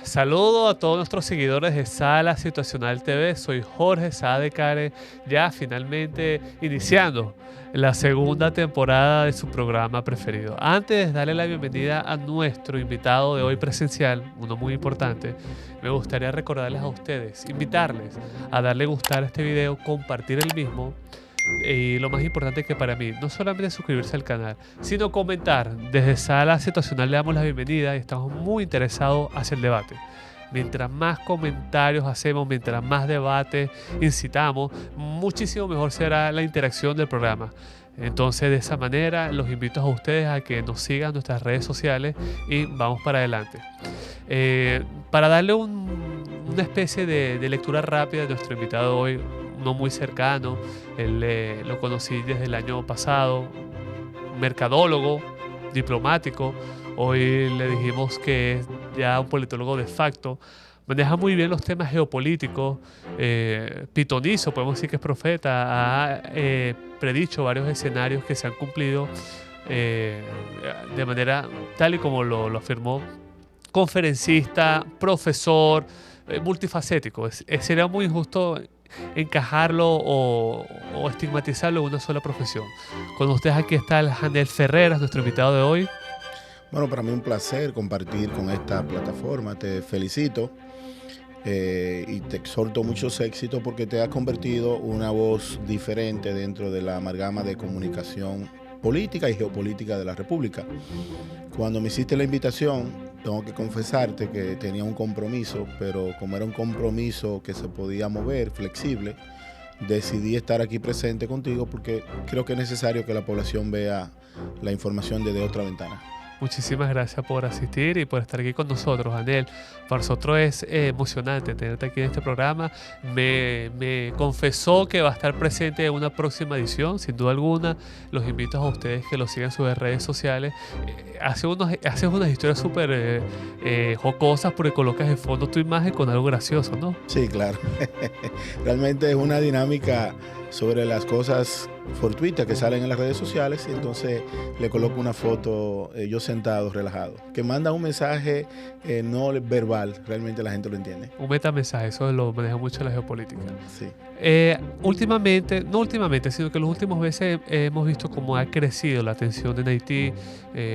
Saludo a todos nuestros seguidores de Sala Situacional TV. Soy Jorge Saade Care, ya finalmente iniciando la segunda temporada de su programa preferido. Antes de darle la bienvenida a nuestro invitado de hoy presencial, uno muy importante, me gustaría recordarles a ustedes, invitarles a darle gustar a este video, compartir el mismo. Y lo más importante que para mí, no solamente suscribirse al canal, sino comentar. Desde Sala Situacional le damos la bienvenida y estamos muy interesados hacia el debate. Mientras más comentarios hacemos, mientras más debate incitamos, muchísimo mejor será la interacción del programa. Entonces, de esa manera, los invito a ustedes a que nos sigan en nuestras redes sociales y vamos para adelante. Para darle una especie de lectura rápida de nuestro invitado hoy, uno muy cercano, lo conocí desde el año pasado, mercadólogo, diplomático, hoy le dijimos que es ya un politólogo de facto, maneja muy bien los temas geopolíticos, pitonizo, podemos decir que es profeta, ha predicho varios escenarios que se han cumplido de manera tal y como lo afirmó, conferencista, profesor, multifacético. Sería muy injusto encajarlo o estigmatizarlo en una sola profesión. Con ustedes aquí está el Janel Ferreras, nuestro invitado de hoy. Bueno, para mí un placer compartir con esta plataforma. Te felicito y te exhorto muchos éxitos porque te has convertido una voz diferente dentro de la amalgama de comunicación política y geopolítica de la República. Cuando me hiciste la invitación, tengo que confesarte que tenía un compromiso, pero como era un compromiso que se podía mover, flexible, decidí estar aquí presente contigo porque creo que es necesario que la población vea la información desde otra ventana. Muchísimas gracias por asistir y por estar aquí con nosotros, Janel. Para nosotros es emocionante tenerte aquí en este programa. Me confesó que va a estar presente en una próxima edición, sin duda alguna. Los invito a ustedes que lo sigan en sus redes sociales. Haces unas historias súper jocosas porque colocas de fondo tu imagen con algo gracioso, ¿no? Sí, claro. Realmente es una dinámica sobre las cosas fortuitas que salen en las redes sociales y entonces le coloco una foto yo sentado, relajado, que manda un mensaje no verbal, realmente la gente lo entiende. Un metamensaje, eso lo maneja mucho la geopolítica. Sí. No últimamente, sino que los últimos meses hemos visto cómo ha crecido la tensión en Haití.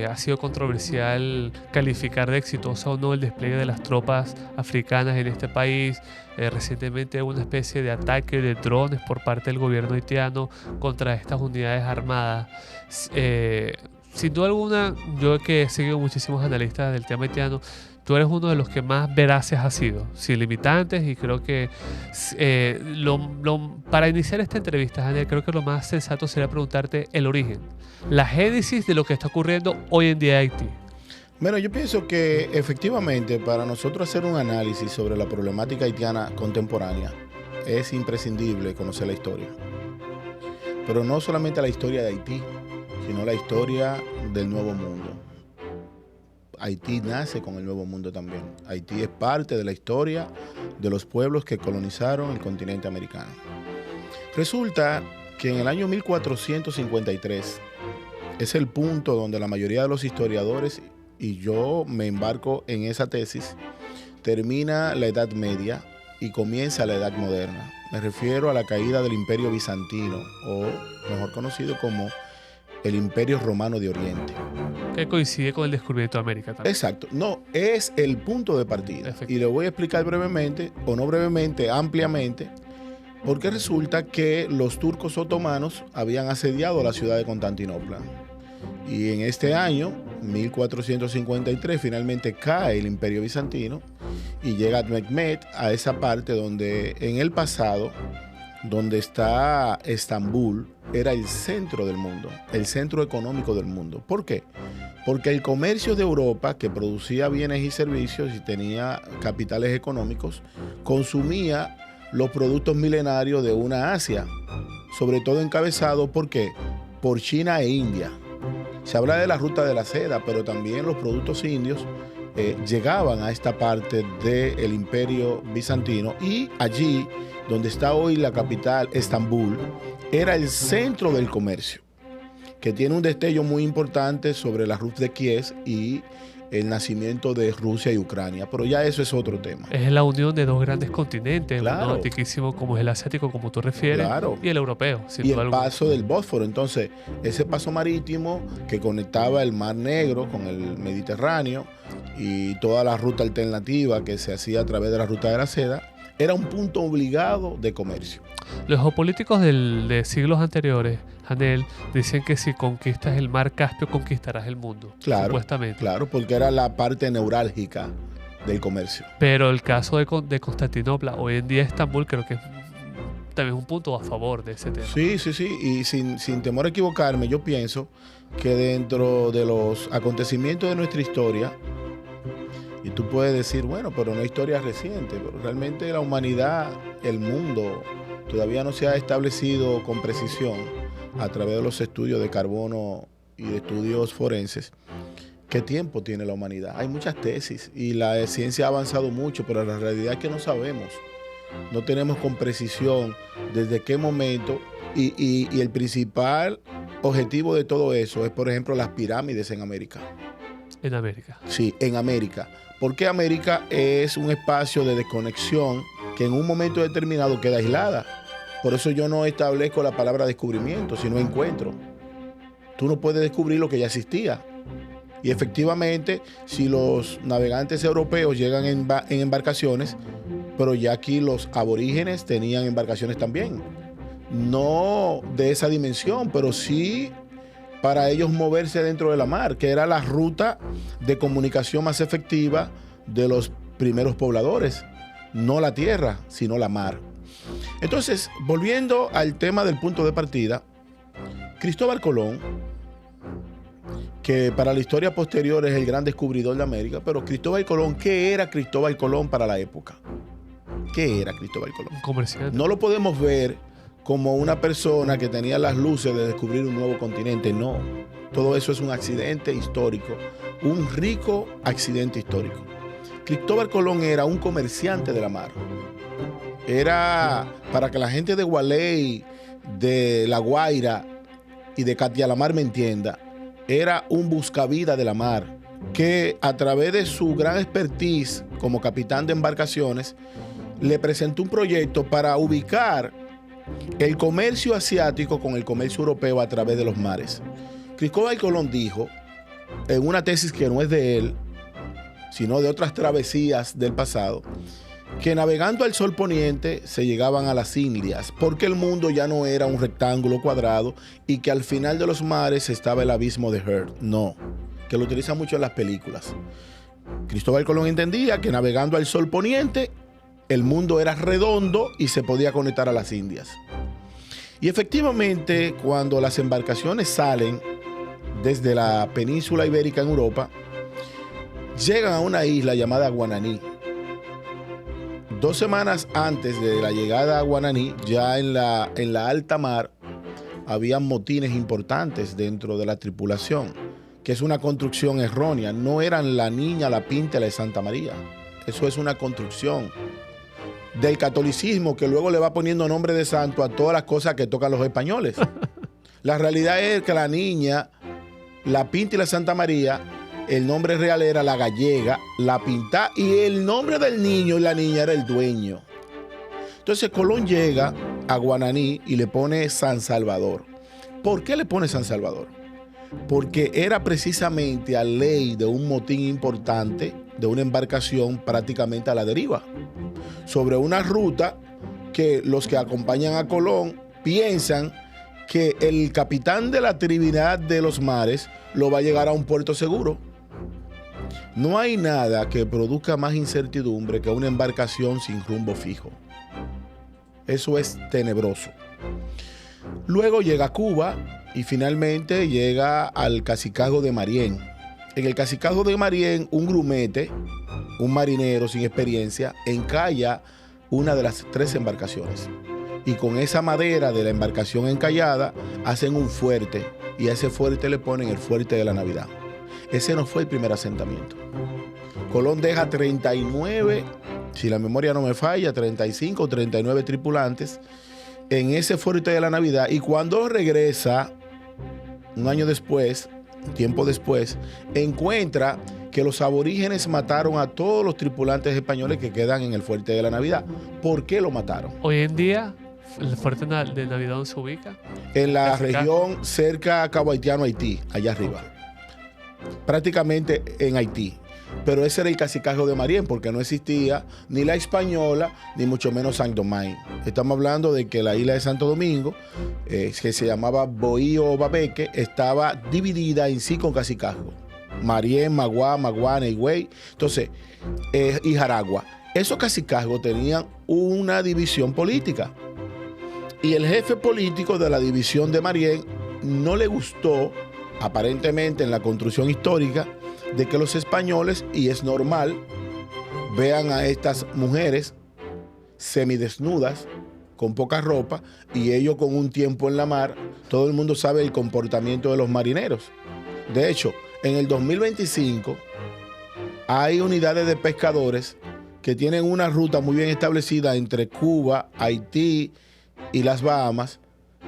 Ha sido controversial calificar de exitoso o no el despliegue de las tropas africanas en este país. Recientemente una especie de ataque de drones por parte del gobierno haitiano contra estas unidades armadas. Sin duda alguna, yo que he seguido muchísimos analistas del tema haitiano, tú eres uno de los que más veraces has sido, sin limitantes, y creo que para iniciar esta entrevista, Janel, creo que lo más sensato sería preguntarte el origen, la génesis de lo que está ocurriendo hoy en día en Haití. Bueno, yo pienso que efectivamente para nosotros hacer un análisis sobre la problemática haitiana contemporánea es imprescindible conocer la historia. Pero no solamente la historia de Haití, sino la historia del Nuevo Mundo. Haití nace con el Nuevo Mundo también. Haití es parte de la historia de los pueblos que colonizaron el continente americano. Resulta que en el año 1453 es el punto donde la mayoría de los historiadores, y yo me embarco en esa tesis, termina la Edad Media y comienza la Edad Moderna. Me refiero a la caída del Imperio Bizantino, o mejor conocido como el Imperio Romano de Oriente. Que coincide con el descubrimiento de América también. Exacto. No, es el punto de partida. Y le voy a explicar brevemente, o no brevemente, ampliamente, porque resulta que los turcos otomanos habían asediado la ciudad de Constantinopla. Y en este año, 1453, finalmente cae el Imperio Bizantino y llega Mehmed a esa parte donde en el pasado, donde está Estambul, era el centro del mundo, el centro económico del mundo. ¿Por qué? Porque el comercio de Europa, que producía bienes y servicios y tenía capitales económicos, consumía los productos milenarios de una Asia, sobre todo encabezado, ¿por qué? Por China e India. Se habla de la ruta de la seda, pero también los productos indios llegaban a esta parte del Imperio Bizantino, y allí, donde está hoy la capital, Estambul, era el centro del comercio, que tiene un destello muy importante sobre la Rue de Kies y el nacimiento de Rusia y Ucrania, pero ya eso es otro tema. Es la unión de dos grandes continentes, Claro. uno antiquísimo como es el asiático, como tú refieres, Claro. y el europeo. sin Y duda el alguna. paso del Bósforo. Entonces, ese paso marítimo que conectaba el Mar Negro con el Mediterráneo y toda la ruta alternativa que se hacía a través de la Ruta de la Seda, era un punto obligado de comercio. Los geopolíticos de siglos anteriores, Hanel, dicen que si conquistas el mar Caspio, conquistarás el mundo, Claro, supuestamente. claro, porque era la parte neurálgica del comercio. Pero el caso de Constantinopla, hoy en día Estambul, creo que es también un punto a favor de ese tema. Sí, sí, sí. Y sin temor a equivocarme, yo pienso que dentro de los acontecimientos de nuestra historia, y tú puedes decir, bueno, pero no historia reciente, pero realmente la humanidad, el mundo, todavía no se ha establecido con precisión a través de los estudios de carbono y de estudios forenses. ¿Qué tiempo tiene la humanidad? Hay muchas tesis y la ciencia ha avanzado mucho, pero la realidad es que no sabemos. No tenemos con precisión desde qué momento y el principal objetivo de todo eso es, por ejemplo, las pirámides en América. En América. Sí, en América. Porque América es un espacio de desconexión que en un momento determinado queda aislada. Por eso yo no establezco la palabra descubrimiento, sino encuentro. Tú no puedes descubrir lo que ya existía. Y efectivamente, si los navegantes europeos llegan en embarcaciones, pero ya aquí los aborígenes tenían embarcaciones también. No de esa dimensión, pero sí para ellos moverse dentro de la mar, que era la ruta de comunicación más efectiva de los primeros pobladores. No la tierra, sino la mar. Entonces, volviendo al tema del punto de partida, Cristóbal Colón, que para la historia posterior es el gran descubridor de América, pero Cristóbal Colón, ¿qué era Cristóbal Colón para la época? ¿Qué era Cristóbal Colón? Un comerciante. No lo podemos ver como una persona que tenía las luces de descubrir un nuevo continente, no. Todo eso es un accidente histórico, un rico accidente histórico. Cristóbal Colón era un comerciante de la mar. Era, para que la gente de Gualey, de La Guaira y de Catialamar me entienda, era un buscavida de la mar que a través de su gran expertise como capitán de embarcaciones le presentó un proyecto para ubicar el comercio asiático con el comercio europeo a través de los mares. Cristóbal Colón dijo, en una tesis que no es de él, sino de otras travesías del pasado, que navegando al sol poniente se llegaban a las Indias, porque el mundo ya no era un rectángulo cuadrado y que al final de los mares estaba el abismo de Heard. No, que lo utilizan mucho en las películas. Cristóbal Colón entendía que navegando al sol poniente el mundo era redondo y se podía conectar a las Indias. Y efectivamente, cuando las embarcaciones salen desde la península ibérica en Europa, llegan a una isla llamada Guananí. 2 semanas antes de la llegada a Guananí, ya en la alta mar, habían motines importantes dentro de la tripulación, que es una construcción errónea. No eran la Niña, la Pinta y la Santa María. Eso es una construcción del catolicismo que luego le va poniendo nombre de santo a todas las cosas que tocan los españoles. La realidad es que la Niña, la Pinta y la Santa María, el nombre real era la Gallega, la Pinta, y el nombre del niño y la niña era el dueño. Entonces Colón llega a Guananí y le pone San Salvador. ¿Por qué le pone San Salvador? Porque era precisamente a ley de un motín importante, de una embarcación prácticamente a la deriva, sobre una ruta que los que acompañan a Colón piensan que el capitán de la Trinidad de los mares lo va a llegar a un puerto seguro. No hay nada que produzca más incertidumbre que una embarcación sin rumbo fijo. Eso es tenebroso. Luego llega a Cuba y finalmente llega al Cacicazgo de Marién. En el Cacicazgo de Marién, un grumete, un marinero sin experiencia, encalla una de las 3 embarcaciones. Y con esa madera de la embarcación encallada, hacen un fuerte. Y a ese fuerte le ponen el Fuerte de la Navidad. Ese no fue el primer asentamiento. Colón deja 39, si la memoria no me falla, 35 o 39 tripulantes en ese Fuerte de la Navidad. Y cuando regresa, un año después, tiempo después, encuentra que los aborígenes mataron a todos los tripulantes españoles que quedan en el Fuerte de la Navidad. ¿Por qué lo mataron? Hoy en día, ¿el Fuerte de Navidad dónde se ubica? En la región cerca a Cabo Haitiano, Haití, allá arriba. Prácticamente en Haití. Pero ese era el cacicazgo de Marién, porque no existía ni la Española, ni mucho menos Saint-Domingue. Estamos hablando de que la isla de Santo Domingo, que se llamaba Bohío Babeque, estaba dividida en sí con cacicazgo. Marién, Maguá, Maguana, Higüey, entonces, y Jaragua. Esos cacicazgos tenían una división política. Y el jefe político de la división de Marién no le gustó, aparentemente en la construcción histórica, de que los españoles, y es normal, vean a estas mujeres semidesnudas, con poca ropa, y ellos con un tiempo en la mar. Todo el mundo sabe el comportamiento de los marineros. De hecho, en el 2025 hay unidades de pescadores que tienen una ruta muy bien establecida entre Cuba, Haití y las Bahamas,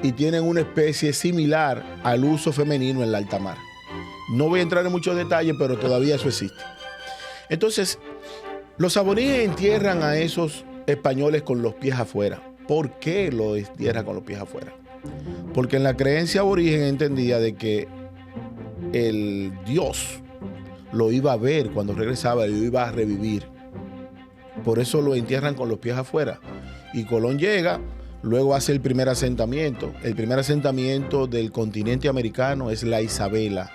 y tienen una especie similar al uso femenino en la alta mar. No voy a entrar en muchos detalles, pero todavía eso existe. Entonces, los aborígenes entierran a esos españoles con los pies afuera. ¿Por qué lo entierran con los pies afuera? Porque en la creencia aborigen entendía de que el Dios lo iba a ver cuando regresaba y lo iba a revivir. Por eso lo entierran con los pies afuera. Y Colón llega, luego hace el primer asentamiento. El primer asentamiento del continente americano es la Isabela,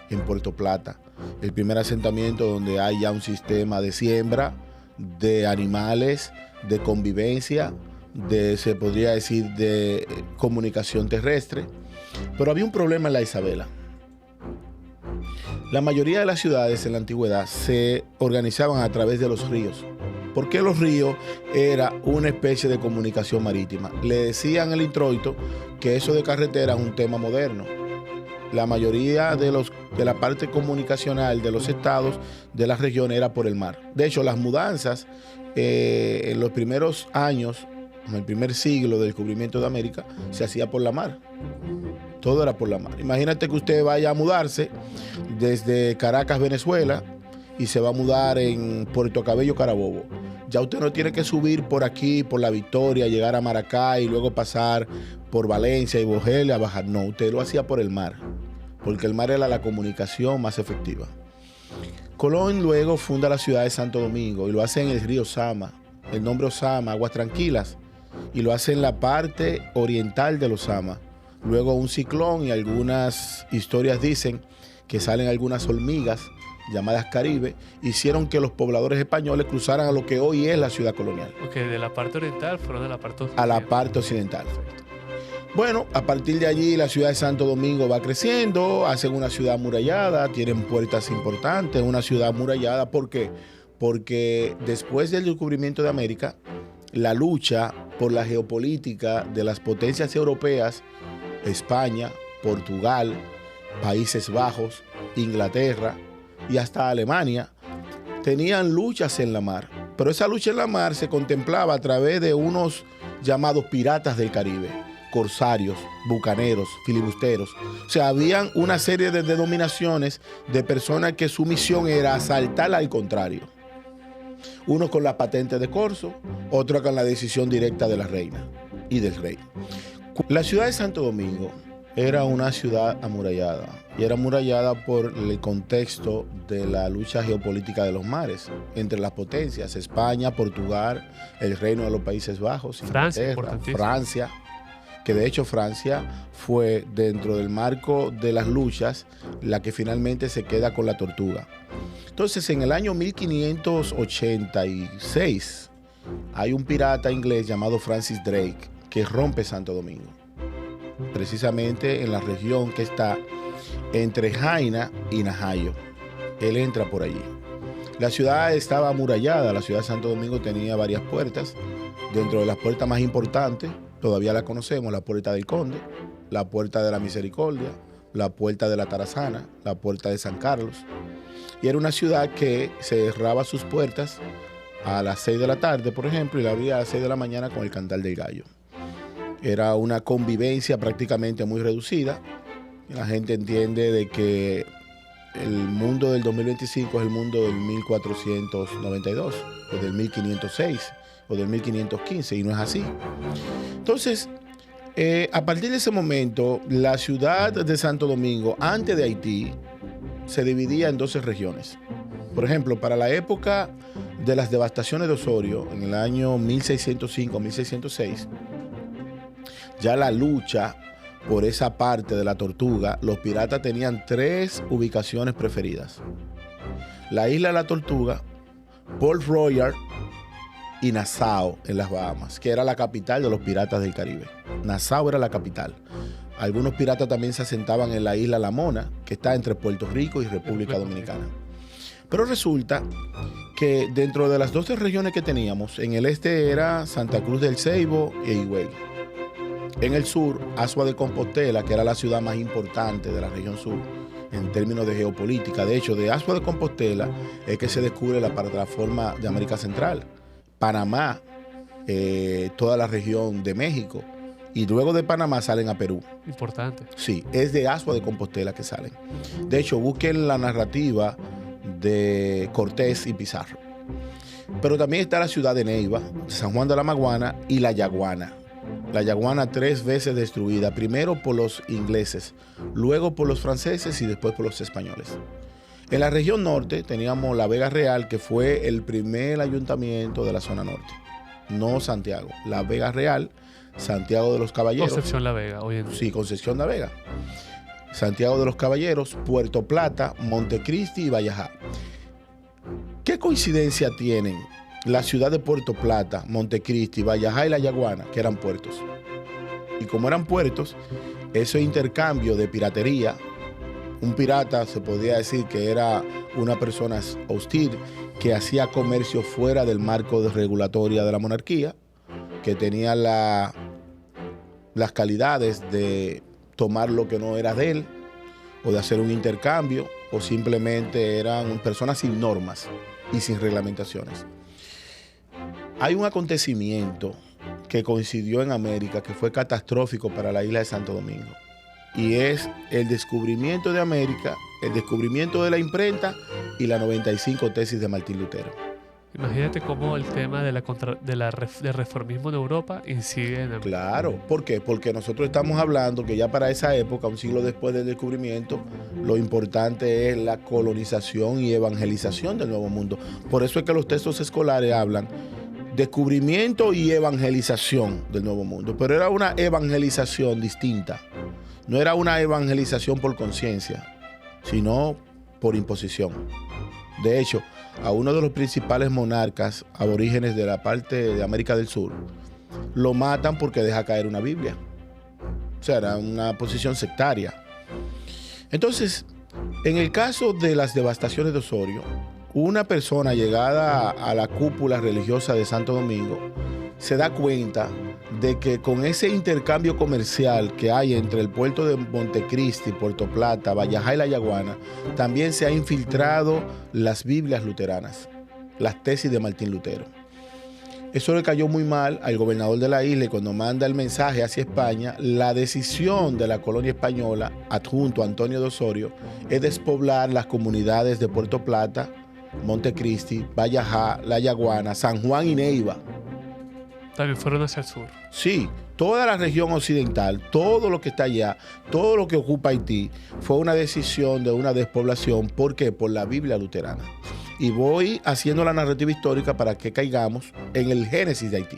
en Puerto Plata. El primer asentamiento donde hay ya un sistema de siembra, de animales, de convivencia, se podría decir, de comunicación terrestre. Pero había un problema en la Isabela. La mayoría de las ciudades en la antigüedad se organizaban a través de los ríos. ¿Por qué los ríos? Era una especie de comunicación marítima. Le decían el introito que eso de carretera es un tema moderno. La mayoría de la parte comunicacional de los estados de la región era por el mar. De hecho, las mudanzas en los primeros años, en el primer siglo del descubrimiento de América, se hacía por la mar. Todo era por la mar. Imagínate que usted vaya a mudarse desde Caracas, Venezuela, y se va a mudar en Puerto Cabello, Carabobo. Ya usted no tiene que subir por aquí, por La Victoria, llegar a Maracay y luego pasar por Valencia y Bogelia a bajar. No, usted lo hacía por el mar, porque el mar era la comunicación más efectiva. Colón luego funda la ciudad de Santo Domingo y lo hace en el río Sama. El nombre Osama, aguas tranquilas, y lo hace en la parte oriental del Osama. Luego un ciclón y algunas historias dicen que salen algunas hormigas llamadas Caribe, hicieron que los pobladores españoles cruzaran a lo que hoy es la ciudad colonial. Ok, de la parte oriental fueron de la parte occidental. A la parte occidental. Bueno, a partir de allí la ciudad de Santo Domingo va creciendo, hacen una ciudad amurallada, tienen puertas importantes, una ciudad amurallada. ¿Por qué? Porque después del descubrimiento de América, la lucha por la geopolítica de las potencias europeas, España, Portugal, Países Bajos, Inglaterra y hasta Alemania, tenían luchas en la mar. Pero esa lucha en la mar se contemplaba a través de unos llamados piratas del Caribe, corsarios, bucaneros, filibusteros. O sea, habían una serie de denominaciones de personas que su misión era asaltar al contrario. Uno con la patente de corso, otro con la decisión directa de la reina y del rey. La ciudad de Santo Domingo era una ciudad amurallada, y era amurallada por el contexto de la lucha geopolítica de los mares entre las potencias, España, Portugal, el Reino de los Países Bajos, Francia, que de hecho Francia fue dentro del marco de las luchas la que finalmente se queda con la Tortuga. Entonces, en el año 1586 hay un pirata inglés llamado Francis Drake que rompe Santo Domingo, precisamente en la región que está entre Jaina y Najayo. Él entra por allí. La ciudad estaba amurallada, la ciudad de Santo Domingo tenía varias puertas. Dentro de las puertas más importantes, todavía la conocemos, la Puerta del Conde, la Puerta de la Misericordia, la Puerta de la Tarazana, la Puerta de San Carlos. Y era una ciudad que cerraba sus puertas a las 6 de la tarde, por ejemplo, y la abría a las 6 de la mañana con el cantar del gallo. Era una convivencia prácticamente muy reducida. La gente entiende de que el mundo del 2025 es el mundo del 1492 o del 1506 o del 1515 y no es así. Entonces, a partir de ese momento, la ciudad de Santo Domingo, antes de Haití, se dividía en 12 regiones. Por ejemplo, para la época de las devastaciones de Osorio, en el año 1605-1606, ya la lucha por esa parte de la Tortuga, los piratas tenían 3 ubicaciones preferidas: la isla de la Tortuga, Port Royal y Nassau en las Bahamas, que era la capital de los piratas del Caribe. Nassau era la capital. Algunos piratas también se asentaban en la isla La Mona, que está entre Puerto Rico y República Dominicana. Pero resulta que dentro de las 12 regiones que teníamos, en el este era Santa Cruz del Ceibo e Higüey. En el sur, Asua de Compostela, que era la ciudad más importante de la región sur en términos de geopolítica. De hecho, de Asua de Compostela es que se descubre la plataforma de América Central. Panamá, toda la región de México, y luego de Panamá salen a Perú. Importante. Sí, es de Asua de Compostela que salen. De hecho, busquen la narrativa de Cortés y Pizarro. Pero también está la ciudad de Neiva, San Juan de la Maguana y La Yaguana. La Yaguana 3 veces destruida, primero por los ingleses, luego por los franceses y después por los españoles. En la región norte teníamos La Vega Real, que fue el primer ayuntamiento de la zona norte. No Santiago. La Vega Real, Santiago de los Caballeros. Concepción La Vega, hoy en día. Sí, Concepción La Vega. Santiago de los Caballeros, Puerto Plata, Montecristi y Vallajá. ¿Qué coincidencia tienen la ciudad de Puerto Plata, Montecristi, Vallajá y La Yaguana, que eran puertos? Y como eran puertos, ese intercambio de piratería, un pirata se podía decir que era una persona hostil que hacía comercio fuera del marco de regulatoria de la monarquía, que tenía las calidades de tomar lo que no era de él o de hacer un intercambio, o simplemente eran personas sin normas y sin reglamentaciones. Hay un acontecimiento que coincidió en América que fue catastrófico para la isla de Santo Domingo, y es el descubrimiento de América, el descubrimiento de la imprenta y la 95 tesis de Martín Lutero. Imagínate cómo el tema del reformismo en Europa incide en América. Claro, ¿por qué? Porque nosotros estamos hablando que ya para esa época, un siglo después del descubrimiento, lo importante es la colonización y evangelización del Nuevo Mundo. Por eso es que los textos escolares hablan descubrimiento y evangelización del Nuevo Mundo, pero era una evangelización distinta. No era una evangelización por conciencia, sino por imposición. De hecho, a uno de los principales monarcas aborígenes de la parte de América del Sur lo matan porque deja caer una Biblia. O sea, era una posición sectaria. Entonces, en el caso de las devastaciones de Osorio, una persona llegada a la cúpula religiosa de Santo Domingo se da cuenta de que con ese intercambio comercial que hay entre el puerto de Montecristi, Puerto Plata, Vallajá y La Yaguana, también se ha infiltrado las Biblias luteranas, las tesis de Martín Lutero. Eso le cayó muy mal al gobernador de la isla, y cuando manda el mensaje hacia España, la decisión de la colonia española, adjunto a Antonio de Osorio, es despoblar las comunidades de Puerto Plata, Montecristi, Vallajá, La Yaguana, San Juan y Neiva. También fueron hacia el sur. Sí, toda la región occidental, todo lo que está allá, todo lo que ocupa Haití, fue una decisión de una despoblación. ¿Por qué? Por la Biblia luterana. Y voy haciendo la narrativa histórica para que caigamos en el génesis de Haití.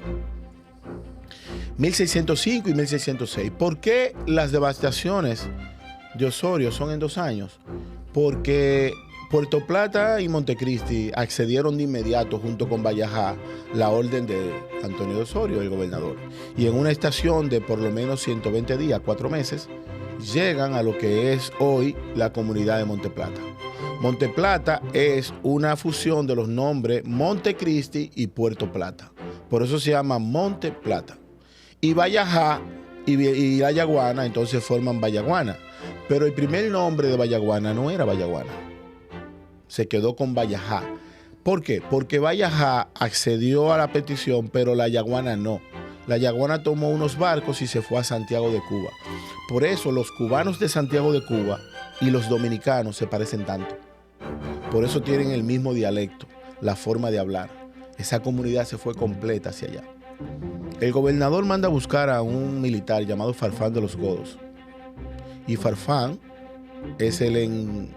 1605 y 1606. ¿Por qué las devastaciones de Osorio son en 2 años? Porque Puerto Plata y Montecristi accedieron de inmediato, junto con Vallajá, la orden de Antonio de Osorio, el gobernador. Y en una estación de por lo menos 120 días, 4 meses, llegan a lo que es hoy la comunidad de Monteplata. Monteplata es una fusión de los nombres Montecristi y Puerto Plata. Por eso se llama Monteplata. Y Vallajá y La Yaguana entonces forman Vallaguana. Pero el primer nombre de Vallaguana no era Vallaguana. Se quedó con Vallajá. ¿Por qué? Porque Vallajá accedió a la petición, pero La Yaguana no. la Yaguana tomó unos barcos y se fue a Santiago de Cuba. Por eso los cubanos de Santiago de Cuba y los dominicanos se parecen tanto. Por eso tienen el mismo dialecto, la forma de hablar. Esa comunidad se fue completa hacia allá. El gobernador manda a buscar a un militar llamado Farfán de los Godos. Y Farfán es el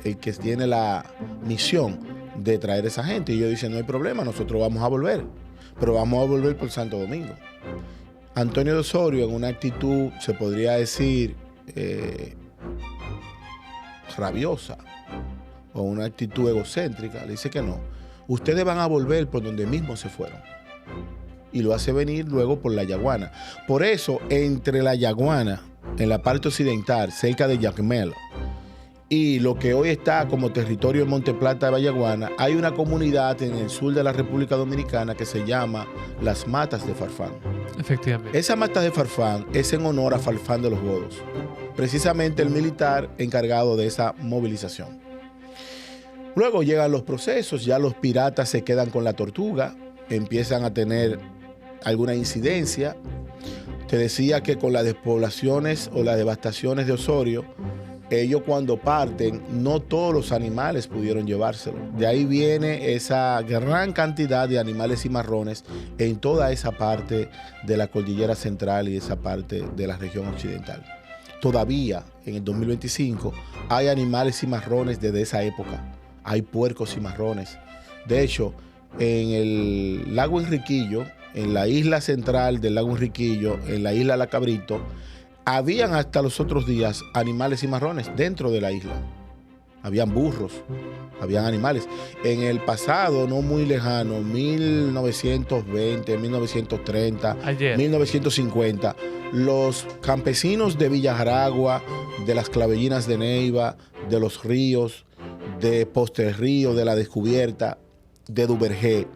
que tiene la misión de traer a esa gente. Y ellos dicen, no hay problema, nosotros vamos a volver. Pero vamos a volver por Santo Domingo. Antonio de Osorio, en una actitud, se podría decir, rabiosa, o una actitud egocéntrica, le dice que no. Ustedes van a volver por donde mismo se fueron. Y lo hace venir luego por la Yaguana. Por eso, entre la Yaguana, en la parte occidental, cerca de Jacmel, y lo que hoy está como territorio en Monte Plata de Bayaguana, hay una comunidad en el sur de la República Dominicana que se llama Las Matas de Farfán. Efectivamente. Esa Mata de Farfán es en honor a Farfán de los Godos, precisamente el militar encargado de esa movilización. Luego llegan los procesos, ya los piratas se quedan con la Tortuga, empiezan a tener alguna incidencia. Te decía que con las despoblaciones o las devastaciones de Osorio, ellos cuando parten, no todos los animales pudieron llevárselo. De ahí viene esa gran cantidad de animales cimarrones en toda esa parte de la cordillera central y esa parte de la región occidental. Todavía, en el 2025, hay animales cimarrones desde esa época. Hay puercos cimarrones. De hecho, en el lago Enriquillo, en la isla central del lago Enriquillo, en la isla La Cabrito, habían hasta los otros días animales cimarrones dentro de la isla. Habían burros, habían animales. En el pasado, no muy lejano, 1920, 1930, 1950, los campesinos de Villa Jaragua, de las Clavellinas de Neiva, de Los Ríos, de Postre Río, de La Descubierta, de Duvergé,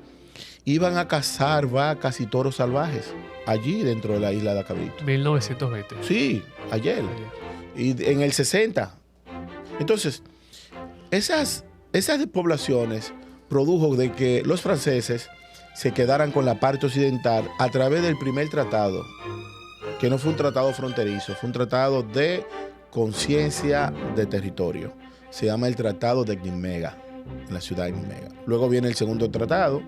iban a cazar vacas y toros salvajes allí dentro de la isla de Cabrito. 1920. Sí, ayer. Y en el 60. Entonces, esas despoblaciones produjo de que los franceses se quedaran con la parte occidental a través del primer tratado, que no fue un tratado fronterizo, fue un tratado de conciencia de territorio. Se llama el Tratado de Nimega, en la ciudad de Nimega. Luego viene el segundo tratado,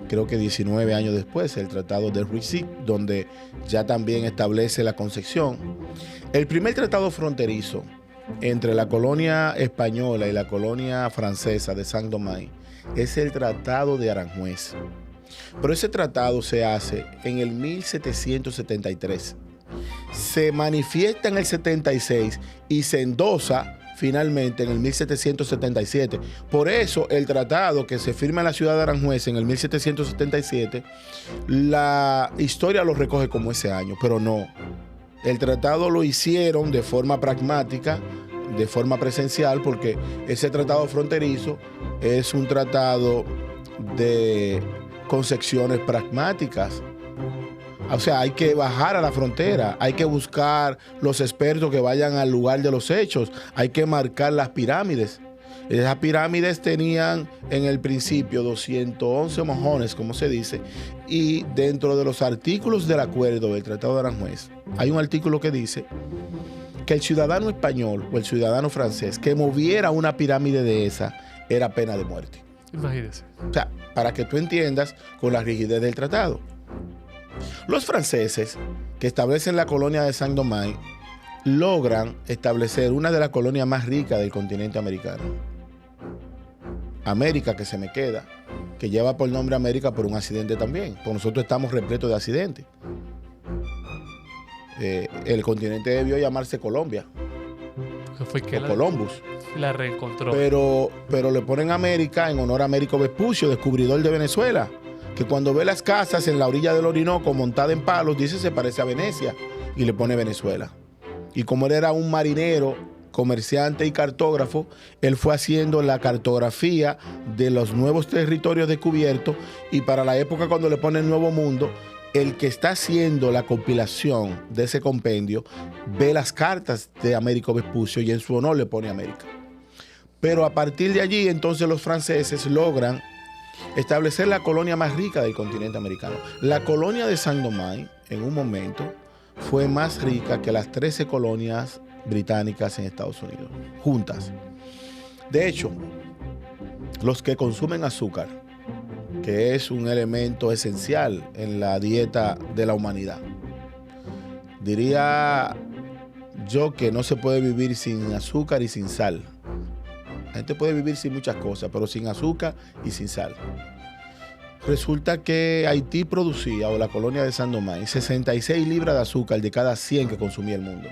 creo que 19 años después, el Tratado de Ruiz, donde ya también establece la concesión. El primer tratado fronterizo entre la colonia española y la colonia francesa de Saint-Domingue es el Tratado de Aranjuez. Pero ese tratado se hace en el 1773. Se manifiesta en el 76 y se endosa finalmente en el 1777. Por eso el tratado que se firma en la ciudad de Aranjuez en el 1777, la historia lo recoge como ese año, pero no. El tratado lo hicieron de forma pragmática, de forma presencial, porque ese tratado fronterizo es un tratado de concepciones pragmáticas. O sea, hay que bajar a la frontera, hay que buscar los expertos que vayan al lugar de los hechos, hay que marcar las pirámides. Esas pirámides tenían en el principio 211 mojones, como se dice, y dentro de los artículos del acuerdo del Tratado de Aranjuez, hay un artículo que dice que el ciudadano español o el ciudadano francés que moviera una pirámide de esa era pena de muerte. Imagínese. O sea, para que tú entiendas con la rigidez del tratado. Los franceses que establecen la colonia de Saint-Domingue logran establecer una de las colonias más ricas del continente americano. América, que se me queda, que lleva por nombre América por un accidente también, porque nosotros estamos repletos de accidentes. El continente debió llamarse Colombia. Fue que Columbus. La reencontró. Pero le ponen América en honor a Américo Vespucio, descubridor de Venezuela, que cuando ve las casas en la orilla del Orinoco montada en palos, dice se parece a Venecia, y le pone Venezuela. Y como él era un marinero, comerciante y cartógrafo, él fue haciendo la cartografía de los nuevos territorios descubiertos, y para la época cuando le pone el Nuevo Mundo, el que está haciendo la compilación de ese compendio ve las cartas de Américo Vespucio y en su honor le pone América. Pero a partir de allí, entonces los franceses logran establecer la colonia más rica del continente americano. La colonia de Saint-Domingue, en un momento, fue más rica que las 13 colonias británicas en Estados Unidos, juntas. De hecho, los que consumen azúcar, que es un elemento esencial en la dieta de la humanidad, diría yo que no se puede vivir sin azúcar y sin sal. La gente puede vivir sin muchas cosas, pero sin azúcar y sin sal. Resulta que Haití producía, o la colonia de Saint-Domingue, 66 libras de azúcar de cada 100 que consumía el mundo.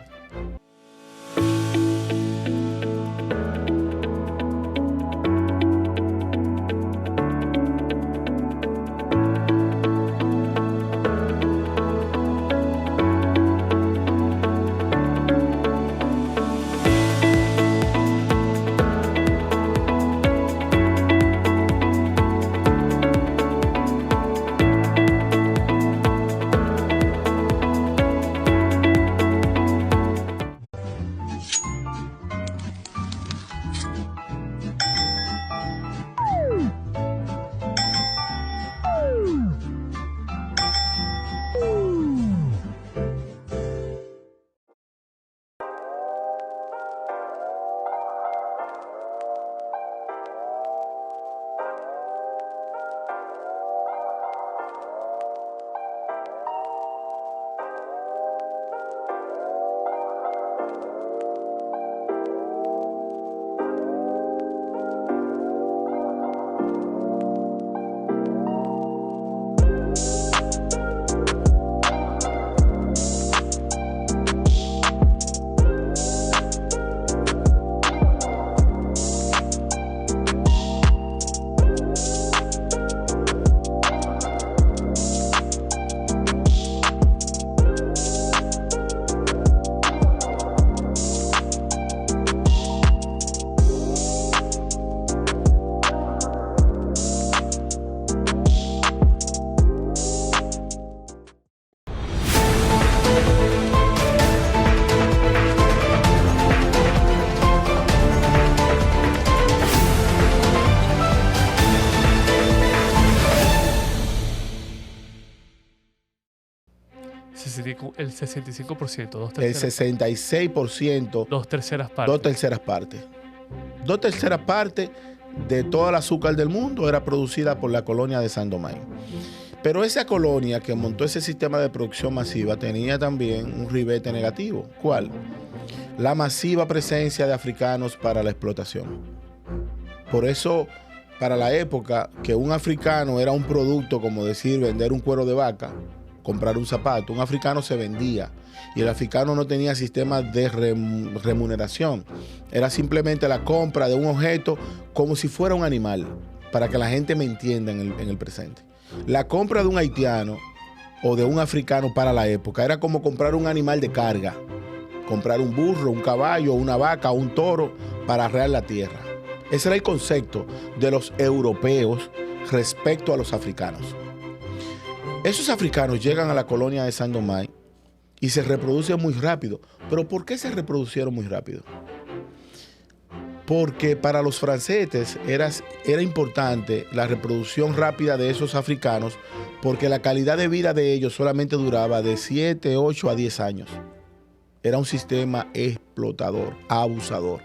El 65%, el 66%, dos terceras partes. Dos terceras partes de todo el azúcar del mundo era producida por la colonia de Saint-Domingue. Pero esa colonia que montó ese sistema de producción masiva tenía también un ribete negativo. ¿Cuál? La masiva presencia de africanos para la explotación. Por eso, para la época, que un africano era un producto, como decir, vender un cuero de vaca, comprar un zapato, un africano se vendía y el africano no tenía sistema de remuneración. Era simplemente la compra de un objeto como si fuera un animal, para que la gente me entienda en el presente. La compra de un haitiano o de un africano para la época era como comprar un animal de carga, comprar un burro, un caballo, una vaca, un toro para arrear la tierra. Ese era el concepto de los europeos respecto a los africanos. Esos africanos llegan a la colonia de Saint-Domingue y se reproducen muy rápido. ¿Pero por qué se reproducieron muy rápido? Porque para los franceses era importante la reproducción rápida de esos africanos, porque la calidad de vida de ellos solamente duraba de 7, 8 a 10 años. Era un sistema explotador, abusador.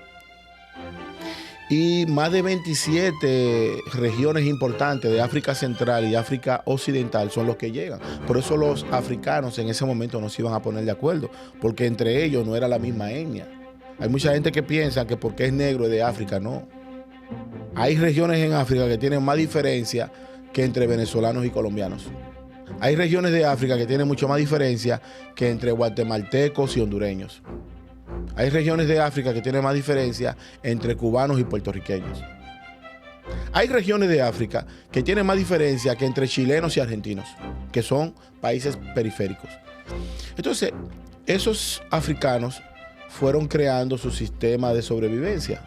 Y más de 27 regiones importantes de África Central y África Occidental son los que llegan. Por eso los africanos en ese momento no se iban a poner de acuerdo, porque entre ellos no era la misma etnia. Hay mucha gente que piensa que porque es negro es de África. No. Hay regiones en África que tienen más diferencia que entre venezolanos y colombianos. Hay regiones de África que tienen mucho más diferencia que entre guatemaltecos y hondureños. Hay regiones de África que tienen más diferencia entre cubanos y puertorriqueños. Hay regiones de África que tienen más diferencia que entre chilenos y argentinos, que son países periféricos. Entonces, esos africanos fueron creando su sistema de sobrevivencia.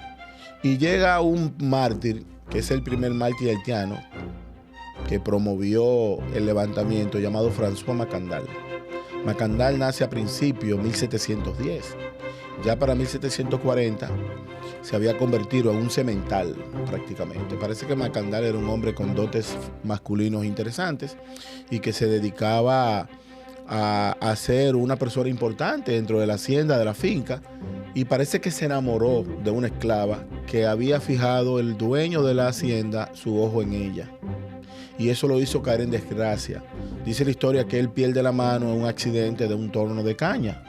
Y llega un mártir, que es el primer mártir haitiano, que promovió el levantamiento, llamado François Macandal. Macandal nace a principios de 1710. Ya para 1740 se había convertido en un semental prácticamente. Parece que Macandal era un hombre con dotes masculinos interesantes y que se dedicaba a ser una persona importante dentro de la hacienda, de la finca, y parece que se enamoró de una esclava que había fijado el dueño de la hacienda su ojo en ella. Y eso lo hizo caer en desgracia. Dice la historia que él pierde la mano en un accidente de un torno de caña.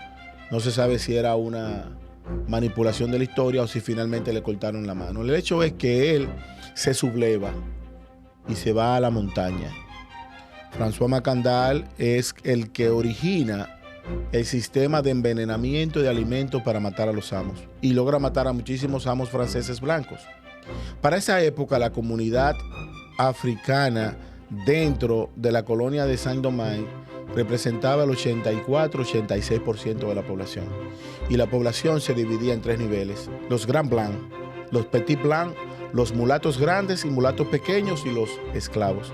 No se sabe si era una manipulación de la historia o si finalmente le cortaron la mano. El hecho es que él se subleva y se va a la montaña. François Macandal es el que origina el sistema de envenenamiento de alimentos para matar a los amos y logra matar a muchísimos amos franceses blancos. Para esa época, la comunidad africana dentro de la colonia de Saint-Domingue representaba el 84-86% de la población. Y la población se dividía en 3 niveles: los Grand Blancs, los Petit Blancs, los mulatos grandes y mulatos pequeños, y los esclavos.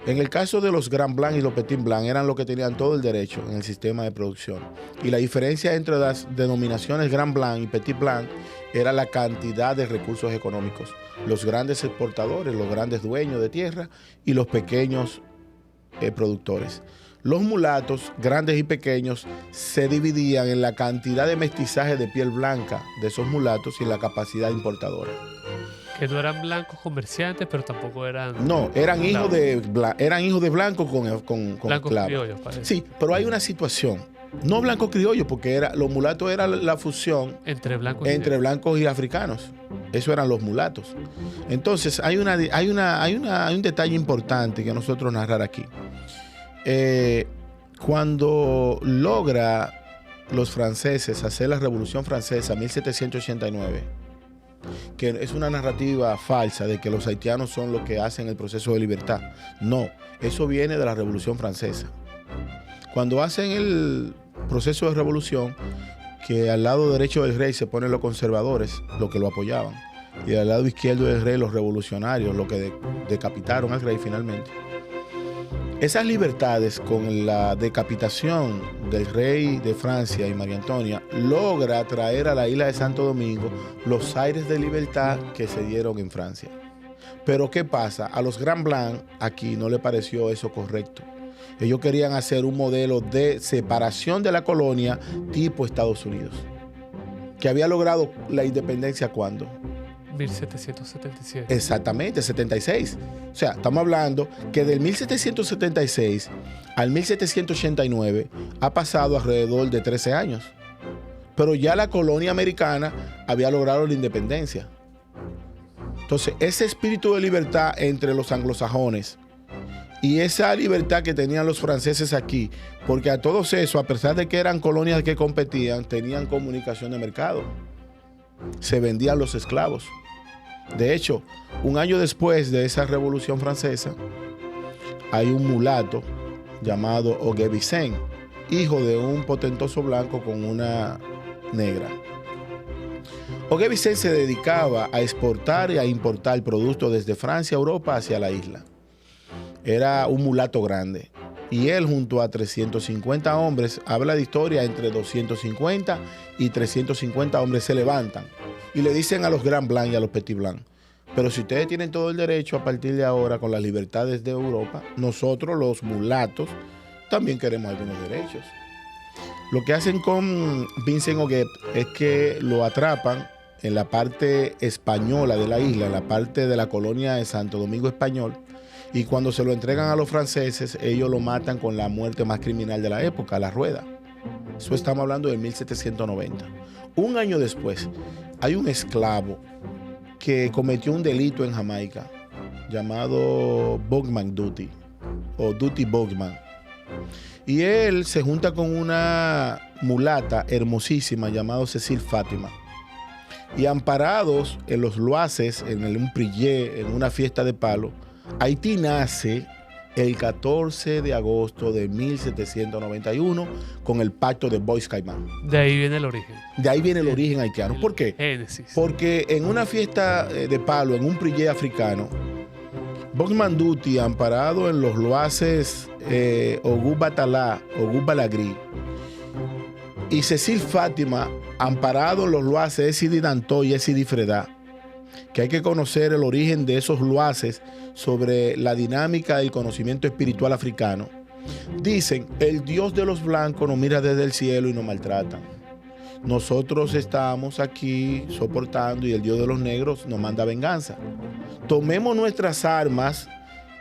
En el caso de los Grand Blancs y los Petit Blancs, eran los que tenían todo el derecho en el sistema de producción. Y la diferencia entre las denominaciones Grand Blanc y Petit Blanc era la cantidad de recursos económicos. Los grandes exportadores, los grandes dueños de tierra, y los pequeños productores. Los mulatos, grandes y pequeños, se dividían en la cantidad de mestizaje de piel blanca de esos mulatos y en la capacidad importadora. Que no eran blancos comerciantes, pero tampoco eran... No, eran hijos de blancos con blancos esclavos. criollos, parece. Sí, pero hay una situación. No blanco criollo, porque los mulatos eran la fusión entre blancos y africanos. Eso eran los mulatos. Entonces, hay un detalle importante que nosotros narrar aquí. Cuando logra los franceses hacer la Revolución Francesa en 1789, que es una narrativa falsa de que los haitianos son los que hacen el proceso de libertad. No, eso viene de la Revolución Francesa. Cuando hacen el proceso de revolución, que al lado derecho del rey se ponen los conservadores, los que lo apoyaban, y al lado izquierdo del rey los revolucionarios, los que decapitaron al rey finalmente. Esas libertades, con la decapitación del rey de Francia y María Antonia, logra traer a la isla de Santo Domingo los aires de libertad que se dieron en Francia. Pero ¿qué pasa? A los Grand Blancs aquí no le pareció eso correcto. Ellos querían hacer un modelo de separación de la colonia tipo Estados Unidos, que había logrado la independencia ¿cuándo? 1777. Exactamente, 76. O sea, estamos hablando que del 1776 al 1789 ha pasado alrededor de 13 años. Pero ya la colonia americana había logrado la independencia. Entonces, ese espíritu de libertad entre los anglosajones y esa libertad que tenían los franceses aquí, porque a todos esos, a pesar de que eran colonias que competían, tenían comunicación de mercado. Se vendían los esclavos. De hecho, un año después de esa Revolución Francesa, hay un mulato llamado Auguste Vicent, hijo de un potentoso blanco con una negra. Auguste Vicent se dedicaba a exportar y a importar productos desde Francia a Europa hacia la isla. Era un mulato grande. Y él, junto a 350 hombres, habla de historia, entre 250 y 350 hombres se levantan y le dicen a los Grand Blancs y a los Petit Blancs: pero si ustedes tienen todo el derecho a partir de ahora con las libertades de Europa, nosotros los mulatos también queremos algunos derechos. Lo que hacen con Vincent Auguste es que lo atrapan en la parte española de la isla, en la parte de la colonia de Santo Domingo Español, y cuando se lo entregan a los franceses, ellos lo matan con la muerte más criminal de la época, la rueda. Eso estamos hablando de 1790. Un año después, hay un esclavo que cometió un delito en Jamaica llamado Bogman Duty, o Duty Bogman. Y él se junta con una mulata hermosísima llamada Cecil Fátima. Y amparados en los loaces, en un prillé, en una fiesta de palo, Haití nace el 14 de agosto de 1791 con el pacto de Bois-Caimán. De ahí viene el origen. De ahí viene el origen haitiano. ¿Por qué? Génesis. Porque en una fiesta de palo, en un prillé africano, Bogman Duty, amparado en los loaces Auguste Batalá, Auguste Balagrí, y Cecil Fátima amparado en los loaces Sidi Danto y Sidi Fredá, que hay que conocer el origen de esos loaces sobre la dinámica del conocimiento espiritual africano, dicen: el Dios de los blancos nos mira desde el cielo y nos maltrata. Nosotros estamos aquí soportando y el Dios de los negros nos manda venganza. Tomemos nuestras armas,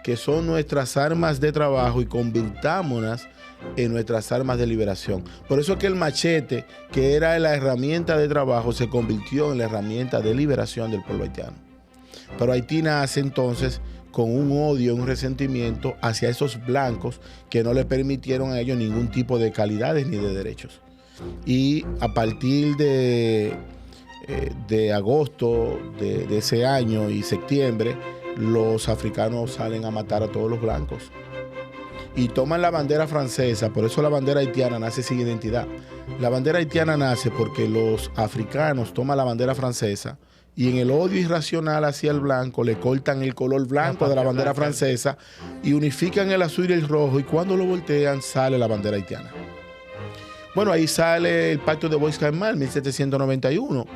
que son nuestras armas de trabajo, y convirtámonos en nuestras armas de liberación. Por eso es que el machete, que era la herramienta de trabajo, se convirtió en la herramienta de liberación del pueblo haitiano. Pero Haití nace entonces con un odio, un resentimiento hacia esos blancos que no le permitieron a ellos ningún tipo de calidades ni de derechos. Y a partir de agosto de ese año y septiembre, los africanos salen a matar a todos los blancos y toman la bandera francesa. Por eso la bandera haitiana nace sin identidad. La bandera haitiana nace porque los africanos toman la bandera francesa y en el odio irracional hacia el blanco le cortan el color blanco de la bandera francesa y unifican el azul y el rojo, y cuando lo voltean sale la bandera haitiana. Bueno, ahí sale el Pacto de Bois-Caiman, 1791.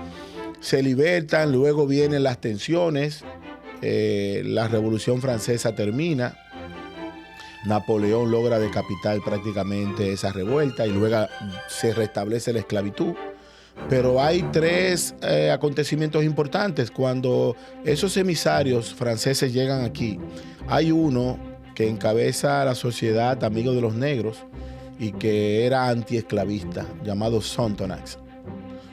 Se libertan, luego vienen las tensiones, la Revolución Francesa termina, Napoleón logra decapitar prácticamente esa revuelta y luego se restablece la esclavitud. Pero hay tres acontecimientos importantes. Cuando esos emisarios franceses llegan aquí, hay uno que encabeza la Sociedad Amigos de los Negros y que era antiesclavista, llamado Sonthonax.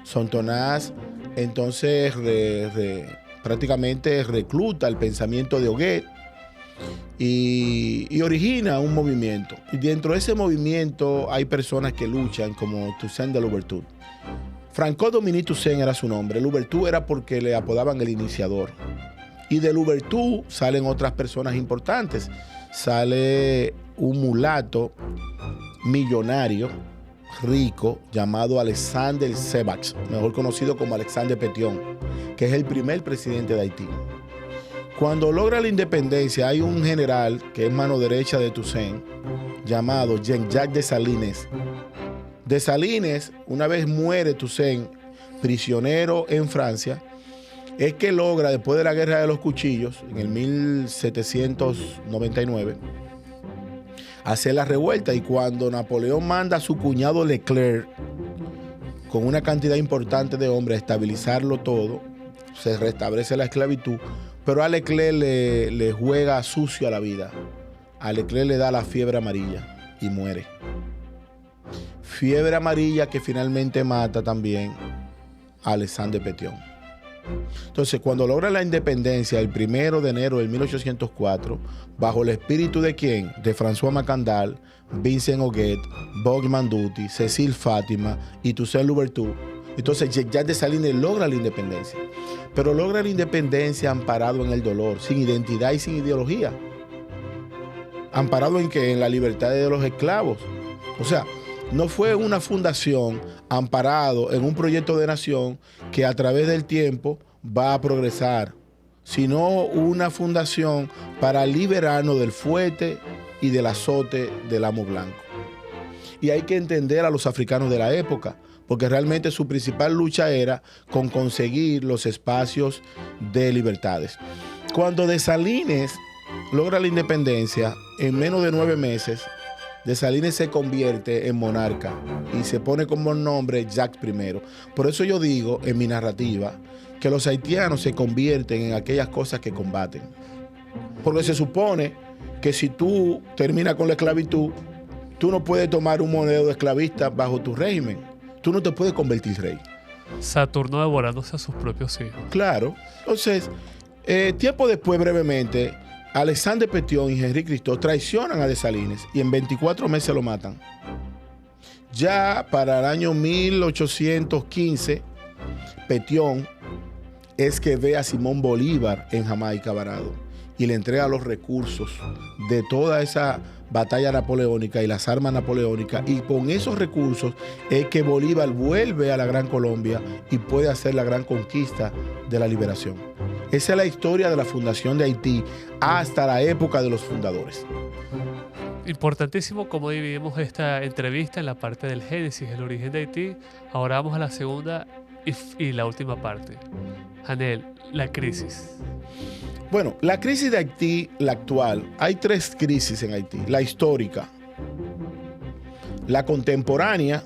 Sonthonax entonces prácticamente recluta el pensamiento de Huguet y origina un movimiento. Y dentro de ese movimiento hay personas que luchan, como Toussaint de Louverture. Francois-Dominique Toussaint era su nombre. Louverture era porque le apodaban el iniciador. Y de Louverture salen otras personas importantes. Sale un mulato millonario, rico, llamado Alexandre Sebach, mejor conocido como Alexandre Pétion, que es el primer presidente de Haití. Cuando logra la independencia, hay un general que es mano derecha de Toussaint, llamado Jean-Jacques Dessalines. Dessalines, una vez muere Toussaint, prisionero en Francia, es que logra, después de la Guerra de los Cuchillos, en el 1799, hacer la revuelta. Y cuando Napoleón manda a su cuñado Leclerc con una cantidad importante de hombres a estabilizarlo todo, se restablece la esclavitud, pero a Leclerc le juega sucio a la vida. A Leclerc le da la fiebre amarilla y muere. Fiebre amarilla que finalmente mata también a Alexandre Pétion. Entonces, cuando logra la independencia el 1 de enero de 1804, bajo el espíritu de ¿quién? De François Macandal, Vincent Huguet, Bogue Manduti, Cécile Fátima y Toussaint Louverture, entonces Jean-Jacques Dessalines logra la independencia. Pero logra la independencia amparado en el dolor, sin identidad y sin ideología. ¿Amparado en qué? En la libertad de los esclavos. O sea, no fue una fundación amparado en un proyecto de nación que a través del tiempo va a progresar, sino una fundación para liberarnos del fuete y del azote del amo blanco. Y hay que entender a los africanos de la época, porque realmente su principal lucha era con conseguir los espacios de libertades. Cuando Dessalines logra la independencia, en menos de 9 meses, Dessalines se convierte en monarca y se pone como nombre Jacques I. Por eso yo digo en mi narrativa que los haitianos se convierten en aquellas cosas que combaten. Porque se supone que si tú terminas con la esclavitud, tú no puedes tomar un modelo de esclavista bajo tu régimen. Tú no te puedes convertir rey. Saturno devorándose a sus propios hijos. Claro. Entonces, tiempo después, brevemente, Alexandre Pétion y Henri Christophe traicionan a Dessalines y en 24 meses lo matan. Ya para el año 1815, Pétion es que ve a Simón Bolívar en Jamaica varado y le entrega los recursos de toda esa batalla napoleónica y las armas napoleónicas, y con esos recursos es que Bolívar vuelve a la Gran Colombia y puede hacer la gran conquista de la liberación. Esa es la historia de la fundación de Haití hasta la época de los fundadores. Importantísimo cómo dividimos esta entrevista en la parte del génesis, el origen de Haití. Ahora vamos a la segunda y la última parte. Hanel, la crisis. Bueno, la crisis de Haití, la actual, hay 3 crisis en Haití. La histórica, la contemporánea,